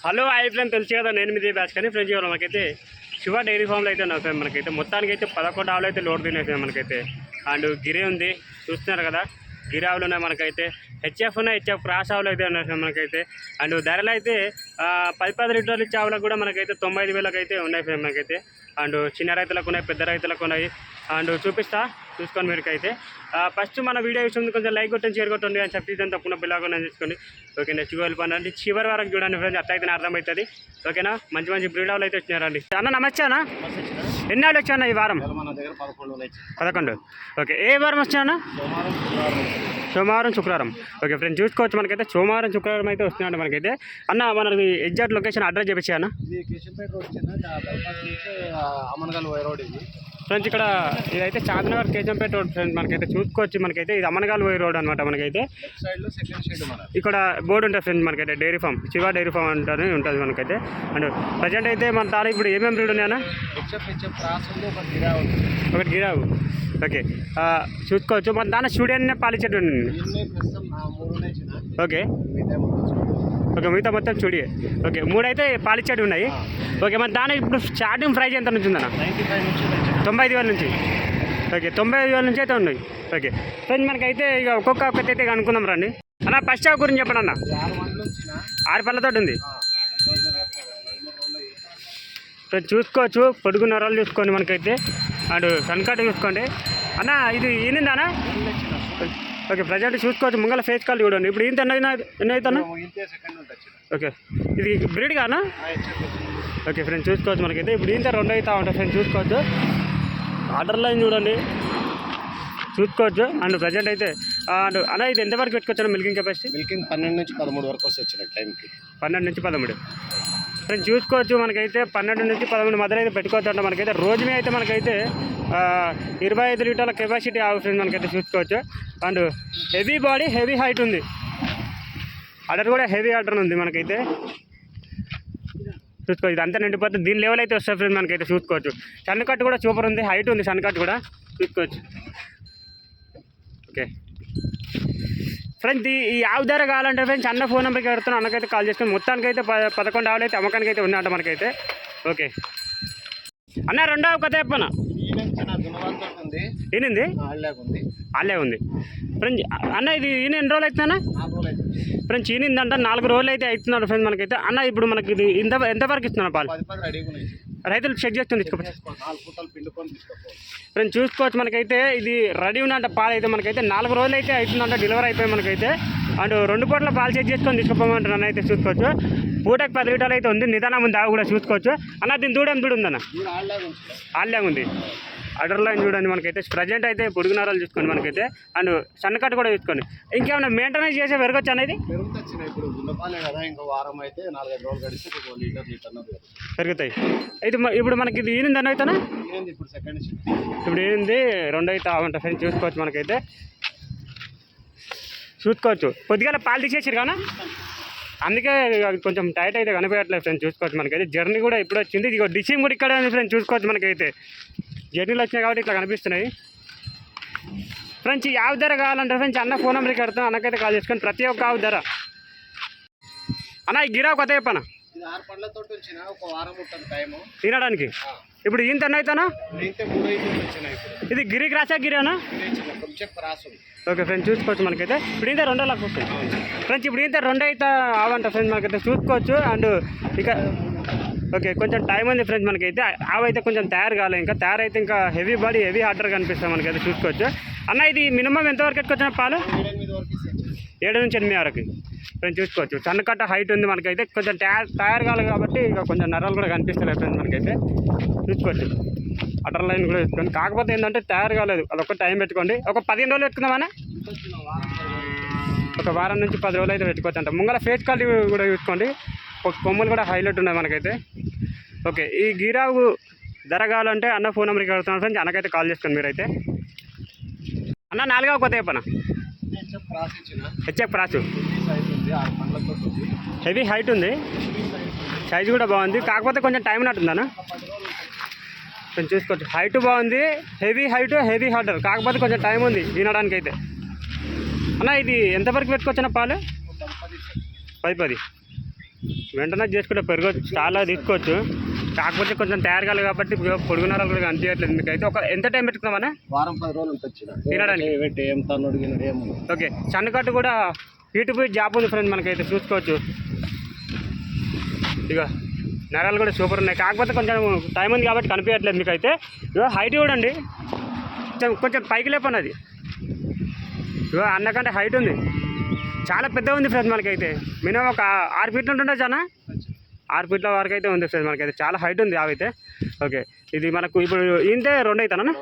Hello hi friend, తెలుసు కదా నేను మీదే బ్యాచ్. కానీ ఫ్రెండ్స్ ఇవాళ మనకైతే శివ డైరీ ఫామ్లో అయితే ఉన్నాం ఫ్రెండ్. మనకైతే మొత్తానికి అయితే 11 ఆవులు అయితే లోడ్ తినేసాయి మనకైతే. అండ్ గిరి ఉంది చూస్తున్నారు కదా, గిరి ఆవులు ఉన్నాయి మనకైతే. హెచ్ఎఫ్ ఉన్నాయి, హెచ్ఎఫ్ క్రాస్ ఆవులు అయితే ఉన్నాయి ఫ్రెండ్ మనకైతే. అండ్ ధరలు అయితే 10 లీటర్లు ఇచ్చే ఆవులకు కూడా మనకైతే 95,000 అయితే ఉన్నాయి ఫ్రెండ్ మనకైతే. అండ్ చిన్న రైతులకు ఉన్నాయి, పెద్ద రైతులకు ఉన్నాయి. అండ్ చూసుకొని మీరుకైతే ఫస్ట్ మన వీడియో ఇస్తుంది కొంచెం లైక్ కొట్టండి, షేర్ కొట్టండి అని చెప్పి ఇదంతా తప్పకుండా బిల్లాగా తీసుకోండి. ఓకే, నెక్స్ట్ వెళ్ళిపోండి. చివరి వరకు చూడండి ఫ్రెండ్స్, అట్లయితే అర్థమవుతుంది. ఓకేనా, మంచి బ్రీడ్ ఆవులు అయితే వచ్చినారండి. అన్న నమస్తే అన్న, ఎన్ని ఆవులు వచ్చాయన్న ఈ వారం? 11. ఓకే, ఏ వారం వచ్చాయన్న? సోమవారం శుక్రవారం. ఓకే ఫ్రెండ్స్, చూసుకోవచ్చు మనకైతే సోమవారం శుక్రవారం అయితే వస్తున్నాడు మనకైతే. అన్న మనకి ఎగ్జాక్ట్ లొకేషన్ అడ్రస్ చెప్పేసి అన్న. ఫ్రెండ్స్ ఇక్కడ ఇదైతే చాదనగర్ కేశంపేట రోడ్ ఫ్రెండ్స్ మనకైతే. చూసుకోవచ్చు మనకైతే ఇది అమనగాల్ పోయే రోడ్ అనమాట మనకైతే. ఇక్కడ బోర్డు ఉంటుంది ఫ్రెండ్స్ మనకైతే, dairy farm, Shiva dairy farm అంటే ఉంటుంది మనకైతే. అండ్ ప్రజెంట్ అయితే మన తాళ ఇప్పుడు ఏమేమి బ్రీడ్ ఉన్నాయన్నా? ఒకటి గిరావు. ఓకే, చూసుకోవచ్చు మన దాని స్టూడియో పాలిచెట్టు ఉంది. ఓకే మిగతా మొత్తం స్టూడియో. ఓకే, 3 అయితే పాలిచెట్టు ఉన్నాయి. ఓకే, మరి దాని ఇప్పుడు స్టార్టింగ్ ప్రైస్ ఎంత నుంచి ఉందన్న? 95,000 నుంచి. ఓకే, 95,000 నుంచి అయితే ఉన్నాయి. ఓకే ఫ్రెండ్స్, మనకైతే ఇక ఒక్కొక్కటి అయితే అనుకుందాం రండి. అన్న ఫస్ట్ ఆవు గురించి చెప్పండి అన్న. 6 పళ్ళతో ఉంది ఫ్రెండ్స్. చూసుకోవచ్చు పొడుగు నరాలు చూసుకోండి మనకైతే. అండ్ సన్కట్ చూసుకోండి అన్న. ఇది ఈనిందా అన్న? ఓకే, ప్రజెంట్ చూసుకోవచ్చు ముంగల ఫేస్ కాల్ చూడండి. ఇప్పుడు ఇంత ఎన్ని అవుతాను? ఓకే, ఇది బ్రీడ్ కానా? ఓకే ఫ్రెండ్స్, చూసుకోవచ్చు మనకైతే ఇప్పుడు ఇంత 2 అవుతా ఉంటాయి ఫ్రెండ్స్. చూసుకోవచ్చు ఆర్డర్ లైన్ చూడండి, చూసుకోవచ్చు. అండ్ ప్రజెంట్ అయితే అండ్ అలా ఇది ఎంతవరకు పెట్టుకోవచ్చు మిల్కింగ్ కెపాసిటీ? మిల్కింగ్ 12 నుంచి 13 వరకు వస్తుంది టైంకి. 12 నుంచి 13 ఫ్రెండ్స్. చూసుకోవచ్చు మనకైతే 12 నుంచి 13 మధ్యలో అయితే పెట్టుకోవచ్చు అంట మనకైతే. రోజు మీద అయితే మనకైతే 25 లీటర్ల కెపాసిటీ ఆవు ఫ్రెండ్స్ మనకైతే. చూసుకోవచ్చు and heavy body, heavy height ఉంది. ఆర్డర్ కూడా హెవీ ఆర్డర్ ఉంది మనకైతే. చూసుకోవచ్చు ఇది అంతా నిండిపోతుంది. దీని లెవెల్ అయితే వస్తుంది ఫ్రెండ్స్ మనకైతే. చూసుకోవచ్చు సన్కట్ కూడా సూపర్ ఉంది, హైట్ ఉంది సన్కట్ కూడా. చూసుకోవచ్చు. ఓకే ఫ్రెండ్స్, ఈ ఆవు ధర కావాలంటే ఫ్రెండ్స్ అన్న ఫోన్ నెంబర్కి పెడుతున్నాను, అన్నకైతే కాల్ చేసుకొని. మొత్తానికి అయితే 11 ఆవులు అయితే అమ్మకానికి అయితే ఉన్నాయంట మనకైతే. ఓకే అన్న, 2వ ఆవు కథ చెప్పనా? ఈనింది ఆలే ఉంది ఫ్రెండ్స్. అన్న ఇది ఈయన ఎన్ని రోజులు అవుతుందన్నా? ఫ్రెండ్స్ ఈనిందంట 4 రోజులు అయితే అవుతున్నాడు ఫ్రెండ్స్ మనకైతే. అన్న ఇప్పుడు మనకి ఇది ఎంతవరకు ఇస్తున్నాను పాలు? రైతులు చెక్ చేసుకొని తీసుకోవచ్చు ఫ్రెండ్స్. చూసుకోవచ్చు మనకైతే ఇది రెడీ ఉందంట పాలు అయితే మనకైతే. 4 రోజులు అయితే అవుతుందంట డెలివరీ అయిపోయి మనకైతే. అండ్ 2 పూటల పాలు చెక్ చేసుకొని తీసుకోపోమంటారు అన్న అయితే. చూసుకోవచ్చు పూటకి 10 లీటర్లు అయితే ఉంది, నిదానం ఉంది ఆవు కూడా. చూసుకోవచ్చు అన్న దీని దూడ ఉందన్న? ఆల్లాగా ఉంది. ఆర్డర్ లైన్ చూడండి మనకైతే. ప్రజెంట్ అయితే పొడుగునారాలు చూసుకోండి మనకైతే. అండ్ సన్నకట్టు కూడా చూసుకోండి. ఇంకేమైనా మెయింటెనెన్స్ చేసే పెరగచ్చు అనేది? పెరుగుతాయి. అయితే ఇప్పుడు మనకి ఇది ఈనింది అన్న అవుతానా? ఇప్పుడు ఈనింది 2 అయితే అవంట ఫ్రెండ్స్. చూసుకోవచ్చు మనకైతే. చూసుకోవచ్చు కొద్దిగా పాలు తీసేసారు కానీ అందుకే కొంచెం టైట్ అయితే కనిపించట్లేదు ఫ్రెండ్స్. చూసుకోవచ్చు మనకైతే. జర్నీ కూడా ఇప్పుడు వచ్చింది. ఇక డిసీమ్ కూడా ఇక్కడ ఉంది ఫ్రెండ్స్. చూసుకోవచ్చు మనకైతే. జర్నీలు వచ్చినాయి కాబట్టి ఇట్లా కనిపిస్తున్నాయి ఫ్రెండ్స్. ఈ ఆవు ధర కావాలంటే ఫ్రెండ్స్ అన్న ఫోన్ నెంబర్కి కడతాం, అన్నకైతే కాల్ చేసుకొని. ప్రతి ఒక్క ఆవు ధర అన్న. ఈ గిరావు కొత్త చెప్పనా? తినడానికి ఇప్పుడు ఇంత ఎన్న అవుతానా? ఇది గిరి క్రాసా గిరేనా? ఓకే ఫ్రెండ్స్, చూసుకోవచ్చు మనకైతే. ఇప్పుడు ఇంత 2 లక్షలు వస్తాయి ఫ్రెండ్స్. ఇప్పుడు ఇంత 2 అయితే అవంట ఫ్రెండ్స్ మనకైతే. చూసుకోవచ్చు అండ్ ఇక ఓకే కొంచెం టైం ఉంది ఫ్రెండ్స్ మనకైతే. ఆవు అయితే కొంచెం తయారు కాలే, ఇంకా తయారైతే ఇంకా హెవీ బాడీ, హెవీ ఆర్డర్ కనిపిస్తుంది మనకైతే. చూసుకోవచ్చు అన్న. ఇది మినిమం ఎంతవరకు ఎట్టుకొచ్చిన పాలు? 7 నుంచి 8 వరకు ఫ్రెండ్స్. చూసుకోవచ్చు సన్నకట్ట హైట్ ఉంది మనకైతే. కొంచెం తయారు కావాలి కాబట్టి ఇక కొంచెం నరాలు కూడా కనిపిస్తలేదు ఫ్రెండ్స్ మనకైతే. చూసుకోవచ్చు అటర్ లైన్ కూడా చూసుకోండి. కాకపోతే ఏంటంటే తయారు కాలేదు, అదొక టైం పెట్టుకోండి. ఒక 15 రోజులు పెట్టుకుందామన్నా? ఒక వారం నుంచి 10 రోజులు అయితే పెట్టుకోవచ్చు అంట. ముంగల ఫేస్ క్వాలిటీ కూడా చూసుకోండి. కొమ్ములు కూడా హైలైట్ ఉన్నాయి మనకైతే. ఓకే, ఈ గిరావు ధర కావాలంటే అన్న ఫోన్ నెంబర్కి కడుతున్నాను ఫ్రెండ్స్, అన్నకైతే కాల్ చేసుకోండి మీరైతే. అన్న 4వ కొత్త చెప్పనా? HF cross. హెవీ హైట్ ఉంది, సైజు కూడా బాగుంది. కాకపోతే కొంచెం టైం నట్టుందన్న. కొంచెం చూసుకోవచ్చు హైట్ బాగుంది, హెవీ హైట్, హెవీ ఆర్డర్. కాకపోతే కొంచెం టైం ఉంది తినడానికి అయితే. అన్న ఇది ఎంతవరకు పెట్టుకోవచ్చన్న పాలు? 10. వెంటనే చేసుకుంటే పెరగచ్చు, చాలా తీసుకోవచ్చు. కాకపోతే కొంచెం తయారు కాలేదు కాబట్టి పొడుగునరాలు కూడా అనిపించట్లేదు మీకైతే. ఒక ఎంత టైం పెట్టుకుందామన్నా? వారం 10 రోజులు వచ్చిన తినడానికి పెట్టి ఏం తన్నుడు గిన్నడు ఏముంది. ఓకే, సన్నకట్టు కూడా హీటు పోయి జాబ్ ఉంది ఫ్రెండ్ మనకైతే చూసుకోవచ్చు. ఇక నరాలు కూడా సూపర్ ఉన్నాయి, కాకపోతే కొంచెం టైం ఉంది కాబట్టి కనిపించట్లేదు మీకైతే. ఇక హైట్ చూడండి, కొంచెం పైకి లేపన్నది. ఇక అన్నకంటే హైట్ ఉంది, చాలా పెద్దగా ఉంది ఫ్రెండ్ మనకైతే. మినిమం ఒక 6 ఫీట్లు ఉంటుండే చాలా, 6 ఫీట్ల వరకు అయితే ఉంది ఫ్రెండ్ మనకైతే. చాలా హైట్ ఉంది అవైతే. ఓకే, ఇది మనకు ఇప్పుడు ఇంతే 2 అవుతానా?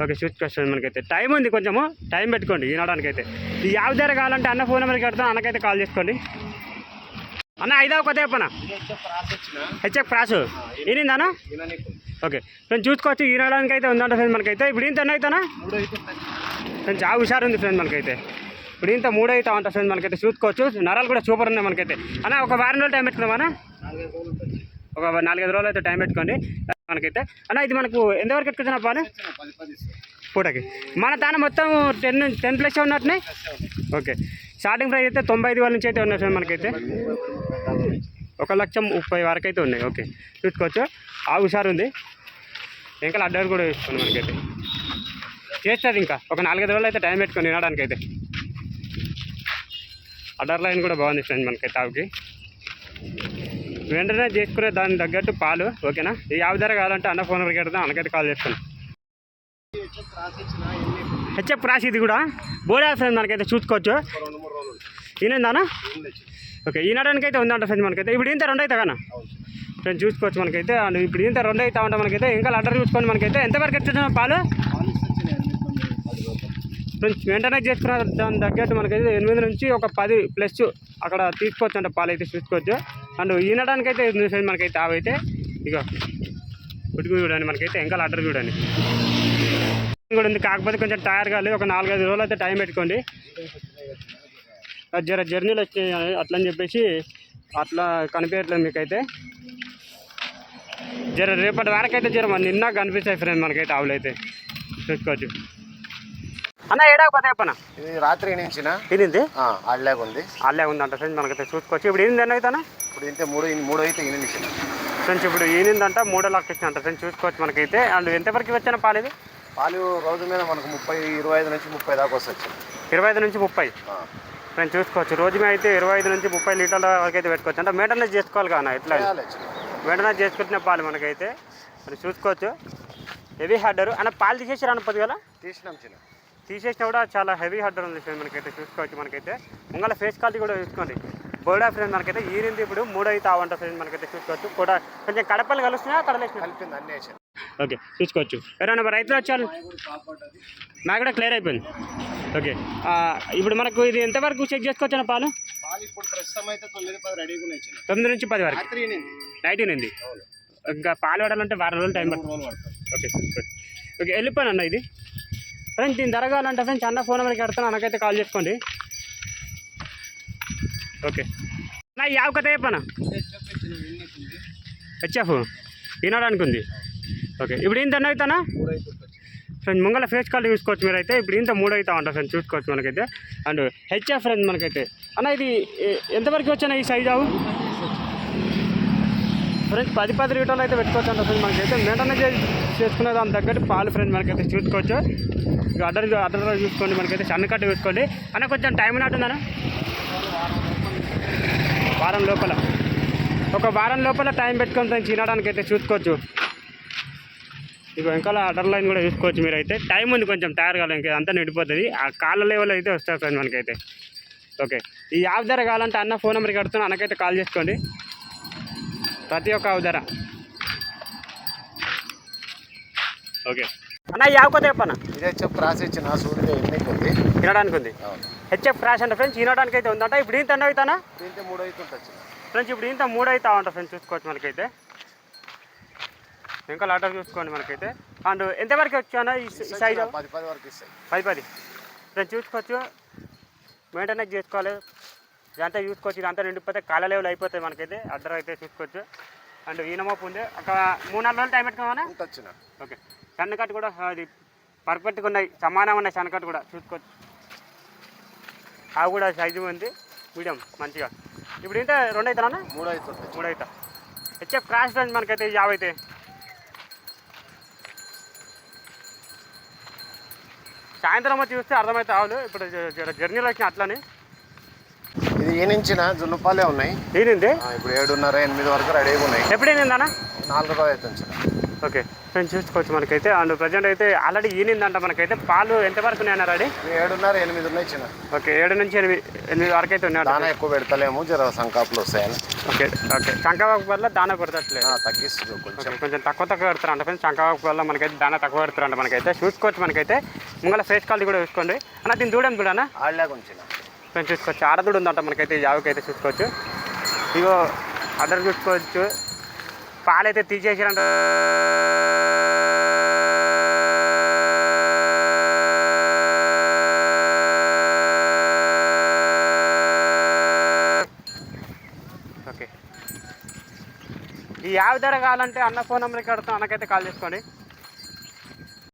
ఓకే, చూసుకోవచ్చు మనకైతే. టైం ఉంది, కొంచెము టైం పెట్టుకోండి ఈనడానికైతే. ఈ యావ్ ధర కావాలంటే అన్న ఫోన్ నెంబర్కి పెడతాను, అన్నకైతే కాల్ చేసుకోండి. అన్న 5వ కొత్త చెప్పనా? హెచ్ఎఫ్ క్రాస్ ఈనిందానా? ఓకే, ఫ్రెండ్ చూసుకోవచ్చు ఈనడానికి అయితే ఉందంట ఫ్రెండ్ మనకైతే. ఇప్పుడు ఇంత ఎన్న అవుతానా? ఫ్రెండ్ చాలా హుషారు ఉంది ఫ్రెండ్ మనకైతే. ఇప్పుడు ఇంత 3 అవుతా ఉంటా ఫ్రెండ్ మనకైతే. చూసుకోవచ్చు నరాలు కూడా సూపర్ ఉన్నాయి మనకైతే. అన్న ఒక వారం రోజులు టైం పెట్టుకుందామన్నా? ఒక 4-5 రోజులు అయితే టైం పెట్టుకోండి మనకైతే. అన్న ఇది మనకు ఎంతవరకు ఎట్టుకున్నా పాలు పూటకి? మన తాను మొత్తం 10+ ఉన్నట్టున్నాయి. ఓకే, స్టార్టింగ్ ప్రైస్ అయితే 95,000 నుంచి అయితే ఉన్నాయి ఫ్రెండ్ మనకైతే. 1,30,000 వరకు అయితే ఉన్నాయి. ఓకే, చూసుకోవచ్చు ఆ హుషారు ఉంది. ఇంకా అడ్డర్ కూడా వేసుకోండి మనకైతే. చేస్తుంది ఇంకా ఒక 4-5 రోజులు అయితే టైం పెట్టుకొని వినడానికి అయితే. అడ్డర్ లైన్ కూడా బాగుంది ఫ్రెండ్ మనకైతే. ఆవుకి వెంటనే చేసుకునే దానికి తగ్గట్టు పాలు. ఓకేనా? ఈ ఆవు ధర కావాలంటే అన్న ఫోన్ నెంబర్కి పెడతాం, అన్నకైతే కాల్ చేస్తాను. హెచ్ఎఫ్ క్రాస్ ఇది కూడా బోడా ఫ్రెండ్ మనకైతే. చూసుకోవచ్చు ఈయనందానా? ఓకే, ఈనడానికి అయితే ఉందంట ఫ్రెండ్ మనకైతే. ఇప్పుడు ఇంత 2 అవుతా కానీ ఫ్రెండ్ చూసుకోవచ్చు మనకైతే. అండ్ ఇప్పుడు ఇంత 2 అవుతా ఉంటా మనకైతే. ఇంకా అడ్డర్ చూసుకోండి మనకైతే. ఎంతవరకు ఎట్టున్నాం పాలు ఫ్రెండ్స్? వెంటనే చేసుకున్న దాని తగ్గట్టు మనకైతే 8 నుంచి ఒక 10+ అక్కడ తీసుకోవచ్చు అంటే పాలు అయితే చూసుకోవచ్చు. అండ్ ఈనడానికి అయితే ఫ్రెండ్ మనకైతే అవైతే. ఇక ఉడుకు చూడండి మనకైతే. ఇంకా అడ్డర్ చూడండి కూడా ఉంది, కాకపోతే కొంచెం టైర్ కాలేదు. ఒక 4-5 రోజులు అయితే టైం పెట్టుకోండి. జర్నీలు వచ్చాయి అట్లని చెప్పేసి అట్లా కనిపించట్లేదు మీకైతే. రేపటి వరకు అయితే నిన్న కనిపిస్తాయి ఫ్రెండ్ మనకైతే ఆవులు అయితే. చూసుకోవచ్చు అన్న. 7వ కొత్త చెప్పనా? ఇది రాత్రి ఇనించిన తినింది ఆడలేక ఉంది, ఆడలే ఉందంట ఫ్రెండ్ మనకైతే. చూసుకోవచ్చు ఇప్పుడు ఈనింది ఎన్న అవుతానా? ఇప్పుడు ఇంతే 3 అయితే ఇనించిన ఫ్రెండ్స్. ఇప్పుడు ఈనిందంట 3 లక్షలు ఇచ్చినంట ఫ్రెండ్స్. చూసుకోవచ్చు మనకైతే. అండ్ ఎంతవరకు వచ్చిన పాలు ఇది? పాలు రోజు మీద మనకు 25 నుంచి 30 దాకా వస్తుంది. 25 నుంచి 30 ఫ్రెండ్స్. చూసుకోవచ్చు రోజు మీద అయితే 25 నుంచి 30 లీటర్ల వరకు అయితే పెట్టుకోవచ్చు. అంటే మెయింటెనెన్స్ చేసుకోవాలి కానీ ఎట్లా మెయింటెనెన్స్ చేసుకుంటున్న పాలు మనకైతే. మరి చూసుకోవచ్చు హెవీ హడ్డరు అన్న. పాలు తీసేసి రానప్పదు కదా? తీసినాం చిన్న, తీసేసినా కూడా చాలా హెవీ హడ్డర్ ఉంది ఫ్రెండ్ మనకైతే. చూసుకోవచ్చు మనకైతే. ముంగల ఫేస్ క్వాలిటీ కూడా చూసుకోండి. బోర్డా ఫ్రెండ్ మనకైతే. ఈరింది ఇప్పుడు 3 అయితే అవంట ఫ్రెండ్ మనకైతే. చూసుకోవచ్చు కూడా కొంచెం కడపలు కలుస్తున్నాయా కడలేసిన కలిపింది అన్నీ. ఓకే, చూసుకోవచ్చు. ఎవరైనా రైతులు వచ్చారు నాకు కూడా క్లియర్ అయిపోయింది. ఓకే, ఇప్పుడు మనకు ఇది ఎంతవరకు చెక్ చేసుకోవచ్చు అన్న పాలు? ఇప్పుడు ప్రస్తుతం అయితే 9-10 రెడీగా ఉన్నాయి. 9 నుంచి 10 వరకు నైట్ ఉంది. ఇంకా పాలు పడాలంటే వారం రోజులు టైం పడుతుంది. ఓకే, ఓకే వెళ్ళిపోయాను అన్న. ఇది ఫ్రెండ్స్ దీని ధర కావాలంటే ఫ్రెండ్స్ అన్న ఫోన్ నెంబర్కి పెడతాను, అన్నకైతే కాల్ చేసుకోండి. ఓకే నా యావ కథ చెప్పనా? హెచ్ఎఫ్ ఈనాడానికి ఉంది. ఓకే, ఇప్పుడు ఇంత ఎన్న అవుతానా ఫ్రెండ్? ముంగల ఫేస్ క్వాలిటీ చూసుకోవచ్చు మీరైతే. ఇప్పుడు ఇంత 3 అవుతా ఉంటా ఫ్రెండ్. చూసుకోవచ్చు మనకైతే. అండ్ హెచ్ఎఫ్ ఫ్రెండ్ మనకైతే. అన్న ఇది ఎంతవరకు వచ్చానా ఈ సైజ్ ఆవు ఫ్రెండ్స్? 10 లీటర్లు అయితే పెట్టుకోవచ్చు అంట ఫ్రెండ్ మనకైతే. మెయింటెనెన్స్ చేసుకునే దాని తగ్గట్టు పాలు ఫ్రెండ్ మనకైతే. చూసుకోవచ్చు ఇక అడ్డర్ చూసుకోండి మనకైతే. సన్నకట్టు చూసుకోండి అన్న. కొంచెం టైం ఉన్నట్టుందన్నా? వారం లోపల, ఒక వారం లోపల టైం పెట్టుకొని ఫ్రెండ్స్ తినడానికి అయితే. చూసుకోవచ్చు ఇక వెనకాల అడ్డర్ లైన్ కూడా చూసుకోవచ్చు మీరైతే. టైం ఉంది కొంచెం తయారు కావాలి, ఇంకా అంతా నిండిపోతుంది. ఆ కాళ్ళ లెవెల్ అయితే వస్తుంది ఫ్రెండ్ మనకైతే. ఓకే, ఈ యాప్ ధర కావాలంటే అన్న ఫోన్ నెంబర్కి కడుతున్నాను, అన్నకైతే కాల్ చేసుకోండి. ప్రతి ఒక్క ఆవు ధర. ఓకే అన్న ఈ ఆవు కొత్త చెప్పన్న? ఇది హెచ్ఎఫ్ క్రాస్ ఇచ్చిన సూర్యుడు ఎన్నిక ఉంది, తినడానికి ఉంది. హెచ్ఎఫ్ క్రాస్ అంటే ఫ్రెండ్స్ తినడానికి అయితే ఉందంట. ఇప్పుడు ఇంత ఎండ అవుతానా? ఇంత 3 అయితే ఉంటుంది ఫ్రెండ్స్. ఇప్పుడు ఇంత 3 అవుతా ఉంటా ఫ్రెండ్స్. చూసుకోవచ్చు మనకైతే. ఇంకా లాటర్ చూసుకోండి మనకైతే. అండ్ ఎంతవరకు వచ్చానా ఈ సైజ్? 10 వరకు ఇస్తాయి. 10 ఫ్రెండ్స్. చూసుకోవచ్చు మెయింటెనెన్స్ చేసుకోవాలి ఇదంతా. చూసుకోవచ్చు ఇదంతా నిండిపోతే కాళ్ళ లెవెల్ అయిపోతాయి మనకైతే. అడ్డర్ అయితే చూసుకోవచ్చు. అండ్ ఈనమోపు ఉంది. ఒక 3-4 రోజులు టైం పెట్టుకోమన్నా? వచ్చిన ఓకే, సన్నకట్టు కూడా అది పర్ఫెక్ట్గా ఉన్నాయి, సమానంగా ఉన్నాయి సన్నకట్టు కూడా. చూసుకోవచ్చు అవి కూడా సైజు ఉంది మీడియం మంచిగా. ఇప్పుడు ఏంటో 2 అవుతానా? 3 అవుతుంది. 3 అవుతా. హెచ్ఎఫ్ క్రాష్ రేంజ్ మనకైతే 50 అయితే. సాయంత్రం వచ్చి చూస్తే అర్థమైతే ఆవులు ఇప్పుడు జర్నీలో వచ్చిన అట్లని. ఇది ఈ నుంచిన జున్నుపాలే ఉన్నాయి. ఏనింది ఇప్పుడు 7:30, 8 వరకు రెడీగా ఉన్నాయి. ఎప్పుడు ఏనిందన్నా? 4 రోజులు అవుతుంది. ఓకే ఫ్రెండ్స్ చూసుకోవచ్చు మనకైతే. అండ్ ప్రజెంట్ అయితే ఆల్రెడీ ఈనిందంట మనకైతే. పాలు ఎంతవరకు ఉన్నాయన్నా రెడీ? 7:30, 8 ఉన్నాయి చిన్న. ఓకే 7 నుంచి 8 వరకు అయితే ఉన్నాయి. దానా ఎక్కువ పెడతలేము, జర సంకాపులు వస్తాయని. ఓకే ఓకే చంకవాకు వల్ల దానా కొడతట్లేదు. తగ్గిస్తుంది కొంచెం. కొంచెం తక్కువ పెడతారంట ఫ్రెండ్స్. చంకవాకు వల్ల మనకైతే దానా తక్కువ పెడతారంట మనకైతే. చూసుకోవచ్చు మనకైతే. ముంగల ఫేస్ క్వాలిటీ కూడా చూసుకోండి అన్న. దీని దూడం చూడనా ఆడలే కొంచెం ఫ్రెండ్స్ చూసుకోవచ్చు. ఆడదూడు ఉందంట మనకైతే. యావకి అయితే చూసుకోవచ్చు. ఇగో అదర్ చూసుకోవచ్చు. పాలైతే తీసేసారంట. ఓకే ఈ యావ ధర కావాలంటే అన్న ఫోన్ నెంబర్కి కడతాం. అన్నకైతే కాల్ చేసుకోండి.